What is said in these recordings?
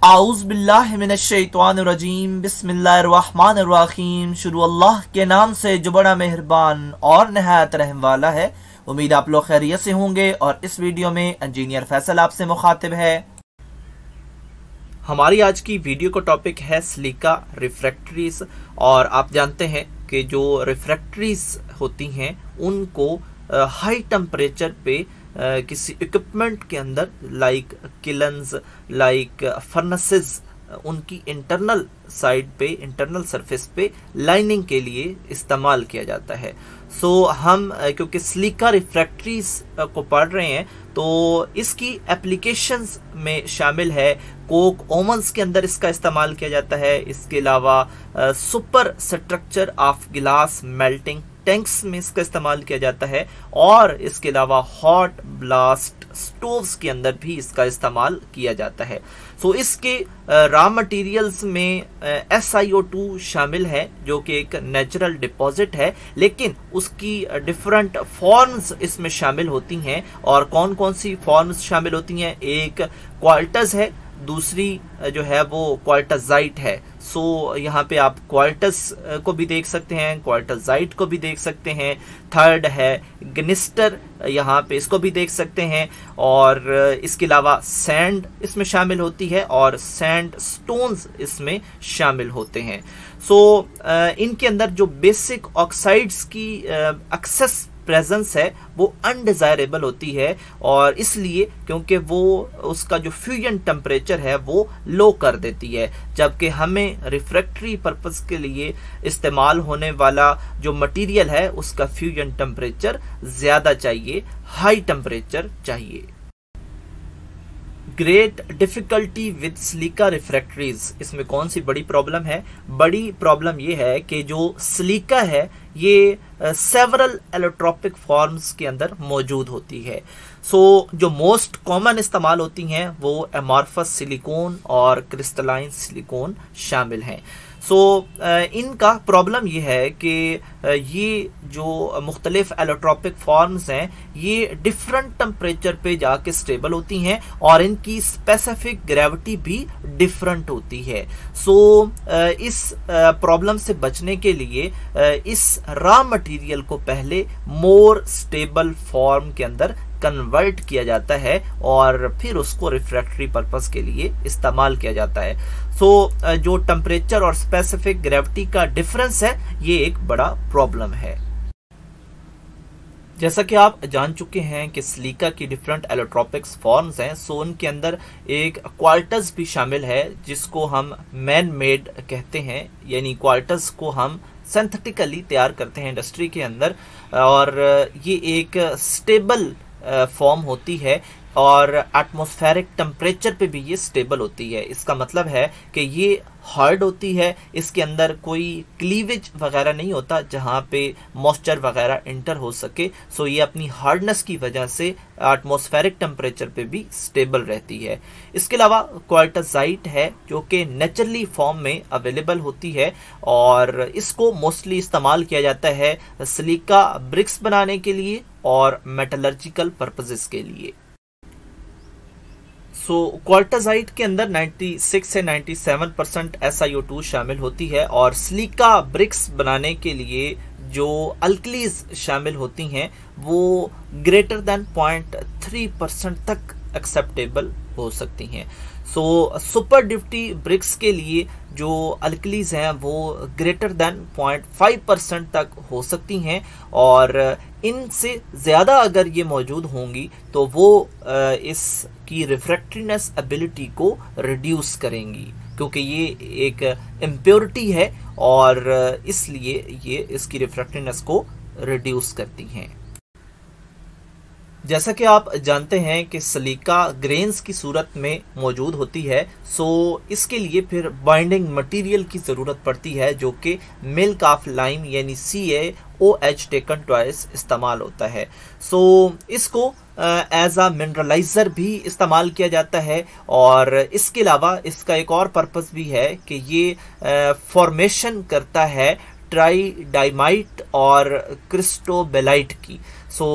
आऊज़ बिल्लाहि मिनश्शैतानिर्रजीम बिस्मिल्लाहिर्रहमानिर्रहीम। शुरू अल्लाह के नाम से जो बड़ा मेहरबान और नहायत रहम वाला है। उम्मीद आप लोग खैरियत से होंगे और इस वीडियो में इंजीनियर फैसल आपसे मुखातिब है। हमारी आज की वीडियो का टॉपिक है सिलिका रिफ्रैक्टरीज। और आप जानते हैं कि जो रिफ्रैक्टरीज होती हैं उनको हाई टेम्परेचर पे किसी इक्विपमेंट के अंदर लाइक किलन्स, लाइक फर्नेसेस, उनकी इंटरनल साइड पे, इंटरनल सरफेस पे लाइनिंग के लिए इस्तेमाल किया जाता है। हम क्योंकि सिलिका रिफ्रैक्टरीज को पढ़ रहे हैं तो इसकी एप्लीकेशंस में शामिल है कोक ओवन्स के अंदर इसका इस्तेमाल किया जाता है। इसके अलावा सुपर स्ट्रक्चर ऑफ गिलास मेल्टिंग टैंक्स में इसका इस्तेमाल किया जाता है और इसके अलावा हॉट ब्लास्ट स्टोव्स के अंदर भी इसका इस्तेमाल किया जाता है। इसके रॉ मटेरियल्स में SiO2 शामिल है जो कि एक नेचुरल डिपॉजिट है, लेकिन उसकी डिफरेंट फॉर्म्स इसमें शामिल होती हैं। और कौन कौन सी फॉर्म्स शामिल होती हैं? एक क्वार्टज है, दूसरी जो है वो क्वार्टजाइट है। यहाँ पे आप क्वार्टज को भी देख सकते हैं, क्वार्टजाइट को भी देख सकते हैं। थर्ड है ग्निस्टर, यहाँ पे इसको भी देख सकते हैं। और इसके अलावा सैंड इसमें शामिल होती है और सैंड स्टोन्स इसमें शामिल होते हैं। इनके अंदर जो बेसिक ऑक्साइड्स की एक्सेस प्रेजेंस है वो अनडिजायरेबल होती है, और इसलिए क्योंकि वो उसका जो फ्यूजन टेम्परेचर है वो लो कर देती है। जबकि हमें रिफ्रैक्टरी पर्पस के लिए इस्तेमाल होने वाला जो मटेरियल है उसका फ्यूजन टेम्परेचर ज्यादा चाहिए, हाई टेम्परेचर चाहिए। Great difficulty with silica refractories, इसमें कौन सी बड़ी प्रॉब्लम है? बड़ी प्रॉब्लम यह है कि जो सिलिका है ये सेवरल एलोट्रोपिक फॉर्म्स के अंदर मौजूद होती है। जो मोस्ट कॉमन इस्तेमाल होती हैं वो एमॉर्फस सिलिकॉन और क्रिस्टलाइन सिलिकॉन शामिल हैं। इनका प्रॉब्लम ये है कि ये जो मुख्तलिफ एलोट्रोपिक फॉर्म्स हैं ये डिफरेंट टेम्परेचर पे जाके स्टेबल होती हैं और इनकी स्पेसिफिक ग्रेविटी भी डिफरेंट होती है। इस प्रॉब्लम से बचने के लिए इस रॉ मटेरियल को पहले मोर स्टेबल फॉर्म के अंदर कन्वर्ट किया जाता है और फिर उसको रिफ्रैक्टरी पर्पस के लिए इस्तेमाल किया जाता है। जो टेम्परेचर और स्पेसिफिक ग्रेविटी का डिफरेंस है ये एक बड़ा प्रॉब्लम है। जैसा कि आप जान चुके हैं कि सिलिका की डिफरेंट एलोट्रोपिक्स फॉर्म्स हैं, उनके अंदर एक क्वार्टज भी शामिल है जिसको हम मैन मेड कहते हैं, यानी क्वार्टज को हम सिंथेटिकली तैयार करते हैं इंडस्ट्री के अंदर, और ये एक स्टेबल फॉर्म होती है और एटमॉस्फेरिक टेम्परेचर पे भी ये स्टेबल होती है। इसका मतलब है कि ये हार्ड होती है, इसके अंदर कोई क्लीवेज वगैरह नहीं होता जहाँ पे मॉइस्चर वगैरह इंटर हो सके। ये अपनी हार्डनेस की वजह से एटमॉस्फेरिक टेम्परेचर पे भी स्टेबल रहती है। इसके अलावा क्वार्टजाइट है जो कि नेचुरली फॉर्म में अवेलेबल होती है और इसको मोस्टली इस्तेमाल किया जाता है सिलिका ब्रिक्स बनाने के लिए और मेटलर्जिकल पर्पसेस के लिए। क्वार्टजाइट के अंदर 96 से 97% SiO2 शामिल होती है और सिलिका ब्रिक्स बनाने के लिए जो अल्कलीज शामिल होती हैं वो ग्रेटर देन 0.3% तक एक्सेप्टेबल हो सकती हैं। सुपर ड्यूटी ब्रिक्स के लिए जो अल्कलीज हैं वो ग्रेटर देन 0.5% तक हो सकती हैं और इनसे ज़्यादा अगर ये मौजूद होंगी तो वो इसकी रिफ्रैक्टरीनेस एबिलिटी को रिड्यूस करेंगी, क्योंकि ये एक इम्प्योरिटी है और इसलिए ये इसकी रिफ्रैक्टरीनेस को रिड्यूस करती हैं। जैसा कि आप जानते हैं कि सिलिका ग्रेन्स की सूरत में मौजूद होती है, इसके लिए फिर बाइंडिंग मटेरियल की ज़रूरत पड़ती है जो कि मिल्क ऑफ लाइम यानी CaOH टेकन ट्वाइस इस्तेमाल होता है। इसको एज आ मिनरलाइजर भी इस्तेमाल किया जाता है और इसके अलावा इसका एक और पर्पस भी है कि ये फॉर्मेशन करता है ट्राइडाइमाइट और क्रिस्टोबेलाइट की।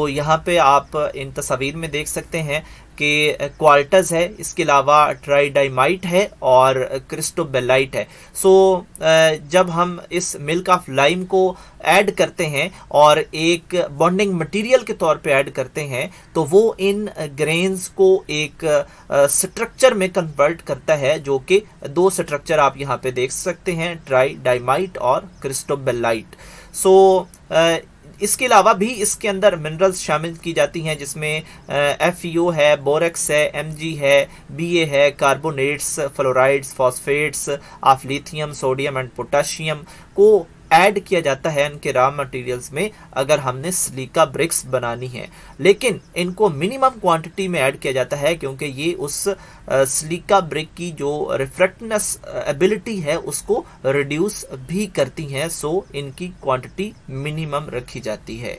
यहाँ पे आप इन तस्वीर में देख सकते हैं के क्वार्टज है, इसके अलावा ट्राइडाइमाइट है और क्रिस्टोबेलाइट है। सो जब हम इस मिल्क ऑफ लाइम को ऐड करते हैं और एक बॉन्डिंग मटेरियल के तौर पे ऐड करते हैं तो वो इन ग्रेन्स को एक स्ट्रक्चर में कन्वर्ट करता है, जो कि दो स्ट्रक्चर आप यहाँ पे देख सकते हैं, ट्राइडाइमाइट और क्रिस्टोबेलाइट। सो इसके अलावा भी इसके अंदर मिनरल्स शामिल की जाती हैं, जिसमें FeO है, बोरेक्स है, Mg है, Ba है, carbonates, fluorides, phosphates of lithium, sodium and potassium को ऐड किया जाता है इनके रॉ मटेरियल्स में अगर हमने सिलिका ब्रिक्स बनानी है। लेकिन इनको मिनिमम क्वांटिटी में ऐड किया जाता है क्योंकि ये उस सिलिका ब्रिक की जो रिफ्रैक्टिवनेस एबिलिटी है उसको रिड्यूस भी करती हैं। सो इनकी क्वांटिटी मिनिमम रखी जाती है।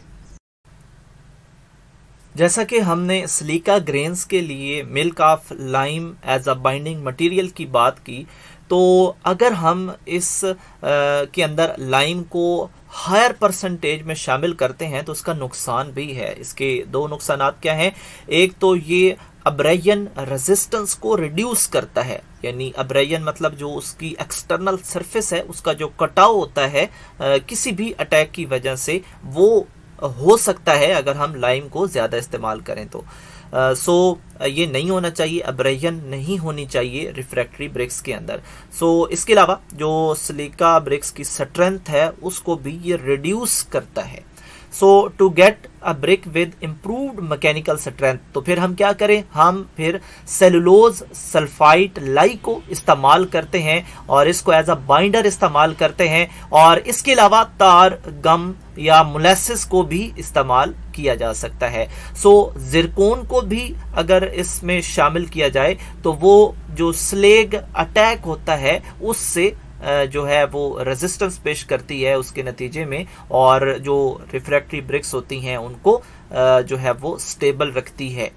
जैसा कि हमने सिलिका ग्रेन्स के लिए milk of lime as a binding material की बात की, तो अगर हम इस के अंदर लाइम को हायर परसेंटेज में शामिल करते हैं तो उसका नुकसान भी है। इसके दो नुकसान क्या हैं? एक तो ये अब्रेजन रेजिस्टेंस को रिड्यूस करता है, यानी अब्रेजन मतलब जो उसकी एक्सटर्नल सरफेस है उसका जो कटाव होता है किसी भी अटैक की वजह से वो हो सकता है अगर हम लाइम को ज्यादा इस्तेमाल करें तो। सो ये नहीं होना चाहिए, अब्रेजन नहीं होनी चाहिए रिफ्रैक्टरी ब्रिक्स के अंदर। सो इसके अलावा जो सिलिका ब्रिक्स की स्ट्रेंथ है उसको भी ये रिड्यूस करता है। So to get a brick with improved mechanical strength, तो फिर हम क्या करें? हम फिर सेलुलोज सल्फाइड लाई को इस्तेमाल करते हैं और इसको एज अ बाइंडर इस्तेमाल करते हैं, और इसके अलावा तार, गम या मोलेसिस को भी इस्तेमाल किया जा सकता है। सो जिरकोन को भी अगर इसमें शामिल किया जाए तो वो जो स्लेग अटैक होता है उससे जो है वो रेजिस्टेंस पेश करती है उसके नतीजे में, और जो रिफ्रैक्टरी ब्रिक्स होती हैं उनको जो है वो स्टेबल रखती है।